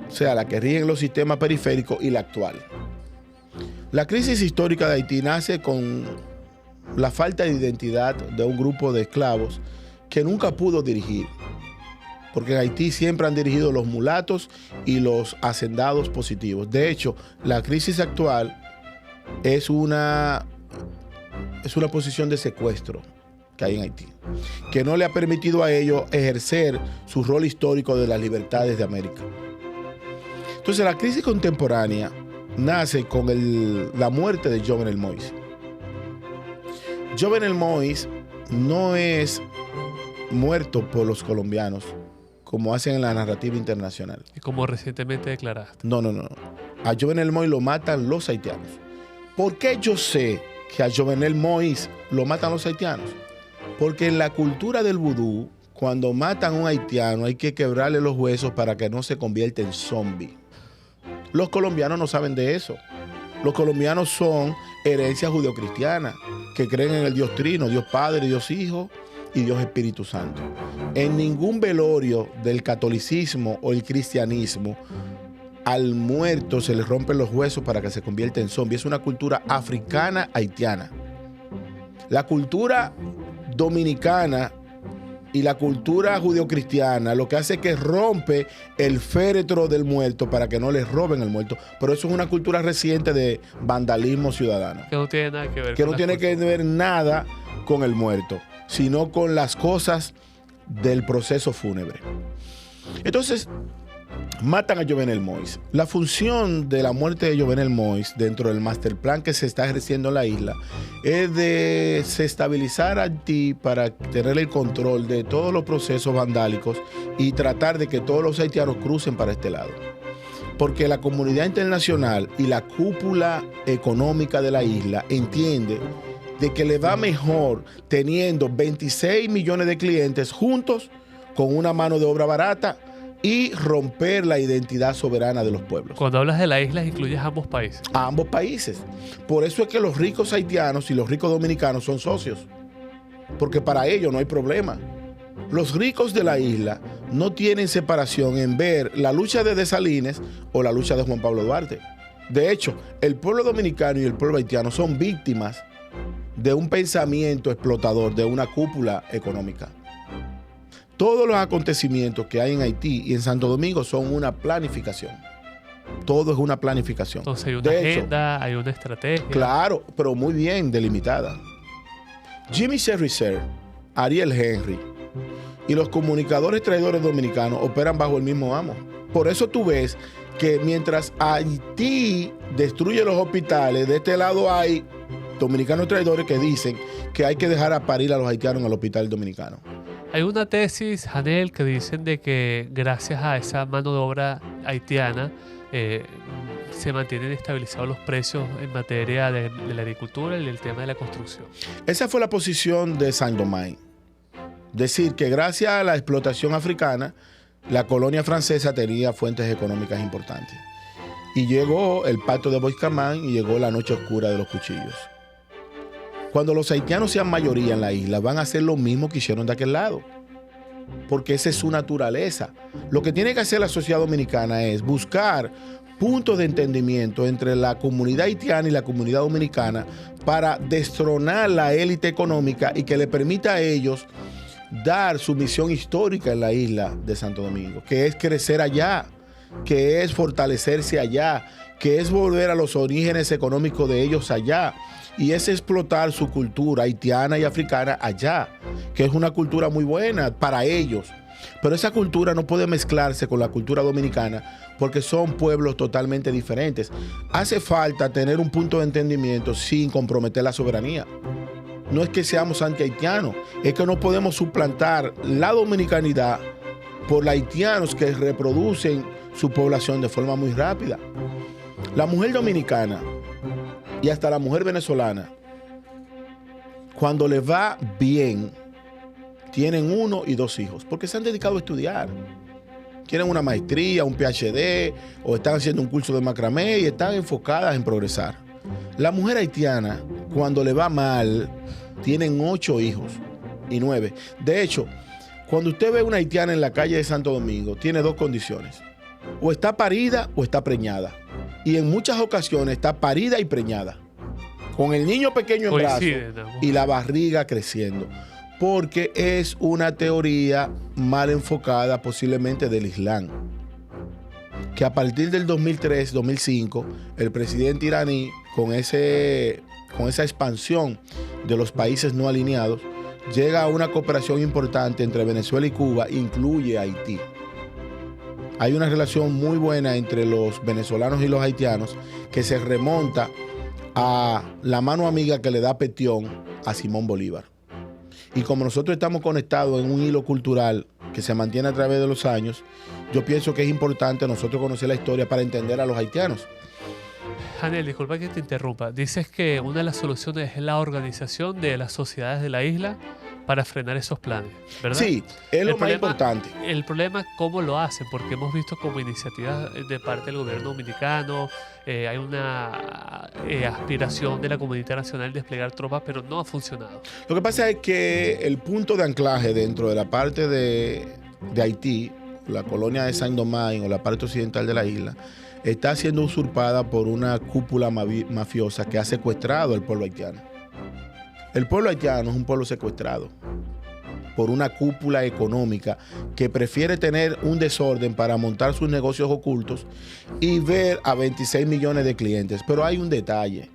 o sea, la que rige los sistemas periféricos, y la actual. La crisis histórica de Haití nace con la falta de identidad de un grupo de esclavos que nunca pudo dirigir, porque en Haití siempre han dirigido los mulatos y los hacendados positivos. De hecho, la crisis actual es una posición de secuestro que hay en Haití, que no le ha permitido a ellos ejercer su rol histórico de las libertades de América. Entonces, la crisis contemporánea nace con la muerte de Jovenel Moïse. Jovenel Moïse no es muerto por los colombianos, como hacen en la narrativa internacional. Y como recientemente declaraste. No. A Jovenel Moïse lo matan los haitianos. ¿Por qué yo sé que a Jovenel Moïse lo matan los haitianos? Porque en la cultura del vudú, cuando matan a un haitiano, hay que quebrarle los huesos para que no se convierta en zombie. Los colombianos no saben de eso. Los colombianos son herencia judeocristiana, que creen en el Dios Trino, Dios Padre, Dios Hijo y Dios Espíritu Santo. En ningún velorio del catolicismo o el cristianismo al muerto se le rompen los huesos para que se convierta en zombie. Es una cultura africana haitiana. La cultura dominicana y la cultura judeocristiana lo que hace es que rompe el féretro del muerto para que no les roben el muerto. Pero eso es una cultura reciente de vandalismo ciudadano. Que no tiene nada que ver. Que no tiene que ver nada con el muerto, sino con las cosas del proceso fúnebre. Entonces, matan a Jovenel Moïse. La función de la muerte de Jovenel Moïse dentro del master plan que se está ejerciendo en la isla es de desestabilizar a Haití para tener el control de todos los procesos vandálicos y tratar de que todos los haitianos crucen para este lado. Porque la comunidad internacional y la cúpula económica de la isla entiende de que le va mejor teniendo 26 millones de clientes juntos con una mano de obra barata y romper la identidad soberana de los pueblos. Cuando hablas de la isla, incluyes a ambos países. A ambos países. Por eso es que los ricos haitianos y los ricos dominicanos son socios. Porque para ellos no hay problema. Los ricos de la isla no tienen separación en ver la lucha de Dessalines o la lucha de Juan Pablo Duarte. De hecho, el pueblo dominicano y el pueblo haitiano son víctimas de un pensamiento explotador, de una cúpula económica. Todos los acontecimientos que hay en Haití y en Santo Domingo son una planificación. Todo es una planificación. Entonces hay una agenda, hay una estrategia. Claro, pero muy bien delimitada. Jimmy Chérizier, Ariel Henry y los comunicadores traidores dominicanos operan bajo el mismo amo. Por eso tú ves que mientras Haití destruye los hospitales, de este lado hay dominicanos traidores que dicen que hay que dejar a parir a los haitianos en el hospital dominicano. Hay una tesis, Hanel, que dicen de que gracias a esa mano de obra haitiana se mantienen estabilizados los precios en materia de la agricultura y del tema de la construcción. Esa fue la posición de Saint-Domingue. Decir que gracias a la explotación africana, la colonia francesa tenía fuentes económicas importantes. Y llegó el pacto de Bois-Camán y llegó la noche oscura de los cuchillos. Cuando los haitianos sean mayoría en la isla, van a hacer lo mismo que hicieron de aquel lado. Porque esa es su naturaleza. Lo que tiene que hacer la sociedad dominicana es buscar puntos de entendimiento entre la comunidad haitiana y la comunidad dominicana para destronar la élite económica y que le permita a ellos dar su misión histórica en la isla de Santo Domingo, que es crecer allá, que es fortalecerse allá, que es volver a los orígenes económicos de ellos allá. Y es explotar su cultura haitiana y africana allá, que es una cultura muy buena para ellos. Pero esa cultura no puede mezclarse con la cultura dominicana porque son pueblos totalmente diferentes. Hace falta tener un punto de entendimiento sin comprometer la soberanía. No es que seamos anti-haitianos, es que no podemos suplantar la dominicanidad por haitianos que reproducen su población de forma muy rápida. La mujer dominicana y hasta la mujer venezolana, cuando le va bien, tienen 1 y 2 hijos, porque se han dedicado a estudiar. Tienen una maestría, un PhD, o están haciendo un curso de macramé y están enfocadas en progresar. La mujer haitiana, cuando le va mal, tienen 8 hijos y 9. De hecho, cuando usted ve una haitiana en la calle de Santo Domingo, tiene 2 condiciones. O está parida o está preñada. Y en muchas ocasiones está parida y preñada, con el niño pequeño en brazos y la barriga creciendo. Porque es una teoría mal enfocada posiblemente del Islam. Que a partir del 2003-2005, el presidente iraní, con esa expansión de los países no alineados, llega a una cooperación importante entre Venezuela y Cuba, incluye Haití. Hay una relación muy buena entre los venezolanos y los haitianos que se remonta a la mano amiga que le da Petión a Simón Bolívar. Y como nosotros estamos conectados en un hilo cultural que se mantiene a través de los años, yo pienso que es importante nosotros conocer la historia para entender a los haitianos. Janiel, disculpa que te interrumpa. Dices que una de las soluciones es la organización de las sociedades de la isla para frenar esos planes, ¿verdad? Sí, es lo más importante. El problema es cómo lo hacen, porque hemos visto como iniciativas de parte del gobierno dominicano, hay una aspiración de la comunidad nacional de desplegar tropas, pero no ha funcionado. Lo que pasa es que el punto de anclaje dentro de la parte de Haití, la colonia de Saint-Domingue o la parte occidental de la isla, está siendo usurpada por una cúpula mafiosa que ha secuestrado al pueblo haitiano. El pueblo haitiano es un pueblo secuestrado por una cúpula económica que prefiere tener un desorden para montar sus negocios ocultos y ver a 26 millones de clientes. Pero hay un detalle,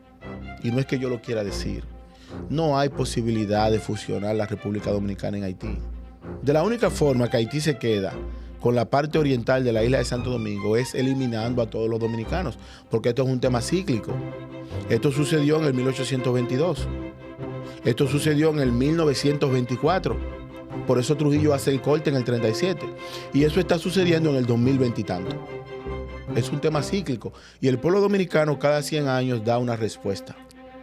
y no es que yo lo quiera decir. No hay posibilidad de fusionar la República Dominicana en Haití. De la única forma que Haití se queda con la parte oriental de la isla de Santo Domingo es eliminando a todos los dominicanos, porque esto es un tema cíclico. Esto sucedió en el 1822. Esto sucedió en el 1924. Por eso Trujillo hace el corte en el 37. Y eso está sucediendo en el 2020 y tanto. Es un tema cíclico. Y el pueblo dominicano cada 100 años da una respuesta.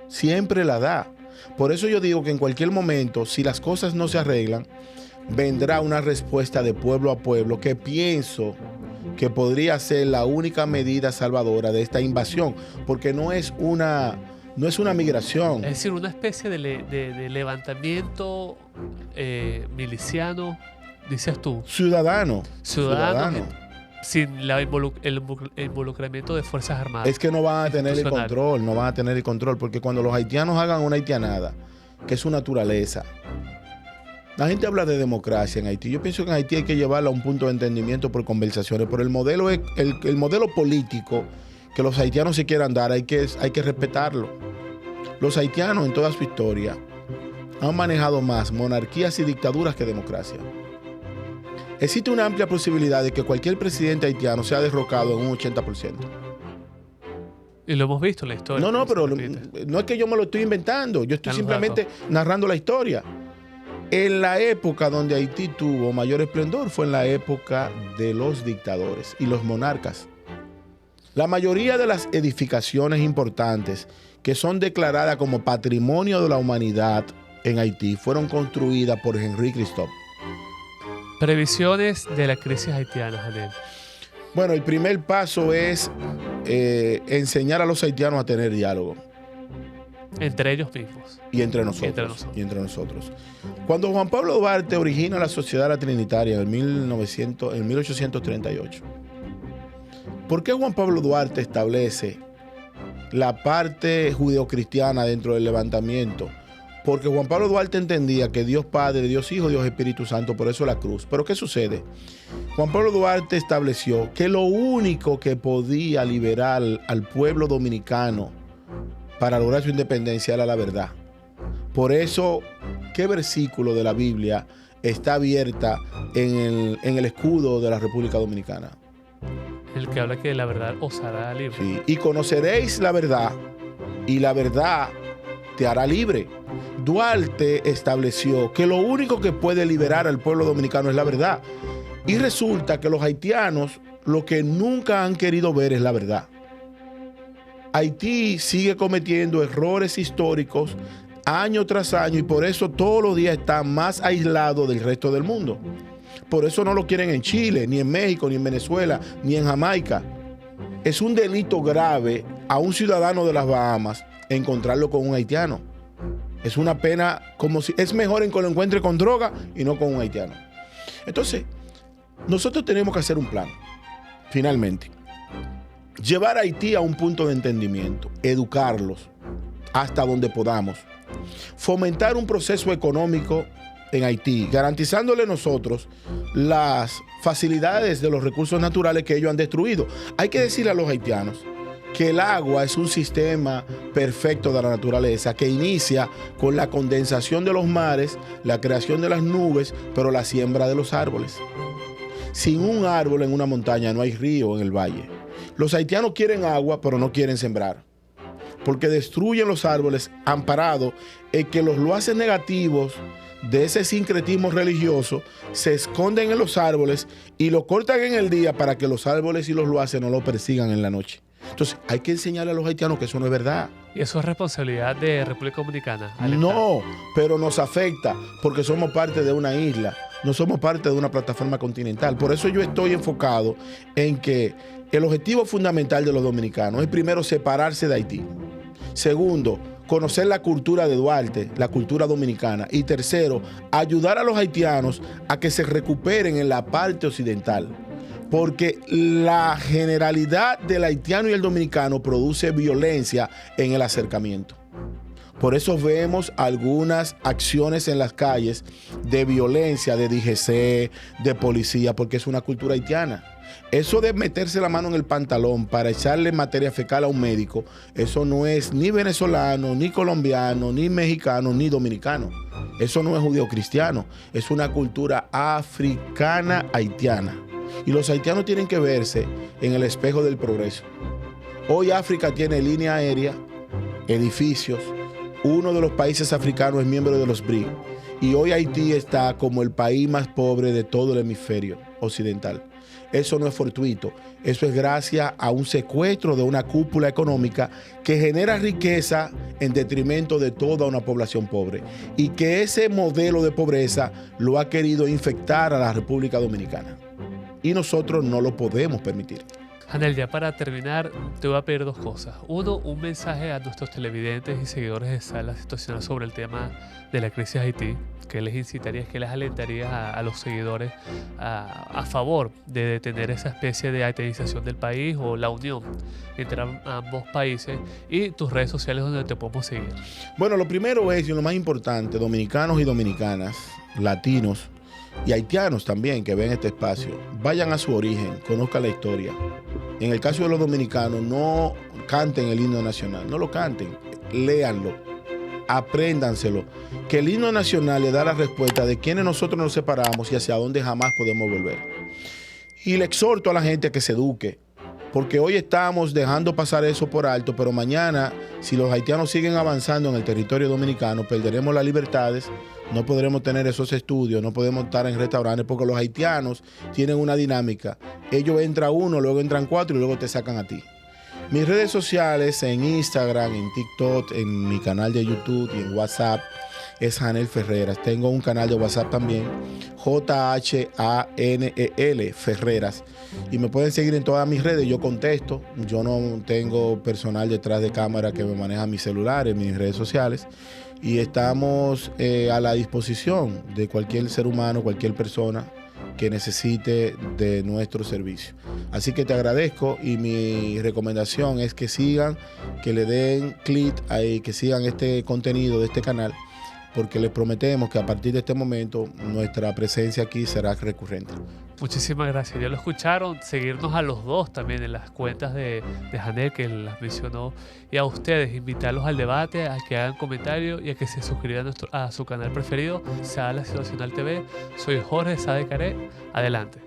Siempre la da. Por eso yo digo que en cualquier momento, si las cosas no se arreglan, vendrá una respuesta de pueblo a pueblo que pienso que podría ser la única medida salvadora de esta invasión. Porque no es una migración. Es decir, una especie de levantamiento miliciano, dices tú. Ciudadano. Sin el involucramiento de Fuerzas Armadas. Es que no van a tener el control, porque cuando los haitianos hagan una haitianada, que es su naturaleza. La gente habla de democracia en Haití. Yo pienso que en Haití hay que llevarla a un punto de entendimiento por conversaciones, pero el modelo político que los haitianos se quieran dar, hay que respetarlo. Los haitianos en toda su historia han manejado más monarquías y dictaduras que democracia. Existe una amplia posibilidad de que cualquier presidente haitiano sea derrocado en un 80%. Y lo hemos visto en la historia. No, pero no es que yo me lo estoy inventando. Yo estoy simplemente narrando la historia. En la época donde Haití tuvo mayor esplendor fue en la época de los dictadores y los monarcas. La mayoría de las edificaciones importantes que son declaradas como patrimonio de la humanidad en Haití fueron construidas por Henri Christophe. Previsiones de la crisis haitiana, Janiel. Bueno, el primer paso es enseñar a los haitianos a tener diálogo. Entre ellos mismos. Y entre nosotros. Cuando Juan Pablo Duarte origina la Sociedad La Trinitaria en 1838, ¿por qué Juan Pablo Duarte establece la parte judeocristiana dentro del levantamiento? Porque Juan Pablo Duarte entendía que Dios Padre, Dios Hijo, Dios Espíritu Santo, por eso la cruz. Pero ¿qué sucede? Juan Pablo Duarte estableció que lo único que podía liberar al pueblo dominicano para lograr su independencia era la verdad. Por eso, ¿qué versículo de la Biblia está abierta en el escudo de la República Dominicana? El que habla que la verdad os hará libre. Sí. Y conoceréis la verdad, y la verdad te hará libre. Duarte estableció que lo único que puede liberar al pueblo dominicano es la verdad. Y resulta que los haitianos lo que nunca han querido ver es la verdad. Haití sigue cometiendo errores históricos año tras año, y por eso todos los días está más aislado del resto del mundo. Por eso no lo quieren en Chile, ni en México, ni en Venezuela, ni en Jamaica. Es un delito grave a un ciudadano de las Bahamas encontrarlo con un haitiano. Es una pena, como si es mejor en que lo encuentre con droga y no con un haitiano. Entonces, nosotros tenemos que hacer un plan, finalmente. Llevar a Haití a un punto de entendimiento, educarlos hasta donde podamos. Fomentar un proceso económico en Haití, garantizándole nosotros las facilidades de los recursos naturales que ellos han destruido. Hay que decirle a los haitianos que el agua es un sistema perfecto de la naturaleza que inicia con la condensación de los mares, la creación de las nubes, pero la siembra de los árboles. Sin un árbol en una montaña no hay río en el valle. Los haitianos quieren agua, pero no quieren sembrar, porque destruyen los árboles amparados en que los loaces negativos de ese sincretismo religioso se esconden en los árboles y lo cortan en el día para que los árboles y los loaces no lo persigan en la noche. Entonces hay que enseñarle a los haitianos que eso no es verdad. ¿Y eso es responsabilidad de República Dominicana? No, pero nos afecta porque somos parte de una isla, no somos parte de una plataforma continental. Por eso yo estoy enfocado en que el objetivo fundamental de los dominicanos es primero separarse de Haití. Segundo, conocer la cultura de Duarte, la cultura dominicana. Y tercero, ayudar a los haitianos a que se recuperen en la parte occidental. Porque la generalidad del haitiano y el dominicano produce violencia en el acercamiento. Por eso vemos algunas acciones en las calles de violencia, de DGC, de policía, porque es una cultura haitiana. Eso de meterse la mano en el pantalón para echarle materia fecal a un médico, eso no es ni venezolano, ni colombiano, ni mexicano, ni dominicano. Eso no es judío-cristiano, es una cultura africana haitiana. Y los haitianos tienen que verse en el espejo del progreso. Hoy África tiene línea aérea, edificios. Uno de los países africanos es miembro de los BRICS. Y hoy Haití está como el país más pobre de todo el hemisferio occidental. Eso no es fortuito. Eso es gracias a un secuestro de una cúpula económica que genera riqueza en detrimento de toda una población pobre. Y que ese modelo de pobreza lo ha querido infectar a la República Dominicana. Y nosotros no lo podemos permitir. Hanel, ya para terminar, te voy a pedir dos cosas. Uno, un mensaje a nuestros televidentes y seguidores de Sala Situacional sobre el tema de la crisis de Haití. ¿Qué les incitarías, qué les alentarías a los seguidores a favor de detener esa especie de haitianización del país o la unión entre ambos países, y tus redes sociales donde te podemos seguir? Bueno, lo primero es, y lo más importante, dominicanos y dominicanas, latinos y haitianos también que ven este espacio, vayan a su origen, conozcan la historia. En el caso de los dominicanos, no canten el himno nacional, no lo canten, léanlo, apréndanselo, que el himno nacional le da la respuesta de quiénes nosotros nos separamos y hacia dónde jamás podemos volver. Y le exhorto a la gente a que se eduque, porque hoy estamos dejando pasar eso por alto, pero mañana, si los haitianos siguen avanzando en el territorio dominicano, perderemos las libertades, no podremos tener esos estudios, no podemos estar en restaurantes, porque los haitianos tienen una dinámica. Ellos entran uno, luego entran cuatro y luego te sacan a ti. Mis redes sociales en Instagram, en TikTok, en mi canal de YouTube y en WhatsApp es Hanel Ferreras. Tengo un canal de WhatsApp también, JHANEL Ferreras. Y me pueden seguir en todas mis redes, yo contesto. Yo no tengo personal detrás de cámara que me maneja mis celulares, mis redes sociales. Y estamos a la disposición de cualquier ser humano, cualquier persona que necesite de nuestro servicio. Así que te agradezco y mi recomendación es que sigan, que le den clic ahí, que sigan este contenido de este canal, porque les prometemos que a partir de este momento nuestra presencia aquí será recurrente. Muchísimas gracias. Ya lo escucharon. Seguirnos a los dos también en las cuentas de Hanel, que las mencionó. Y a ustedes, invitarlos al debate, a que hagan comentarios y a que se suscriban a su canal preferido, Sala Situacional TV. Soy Jorge Sá de Caré. Adelante.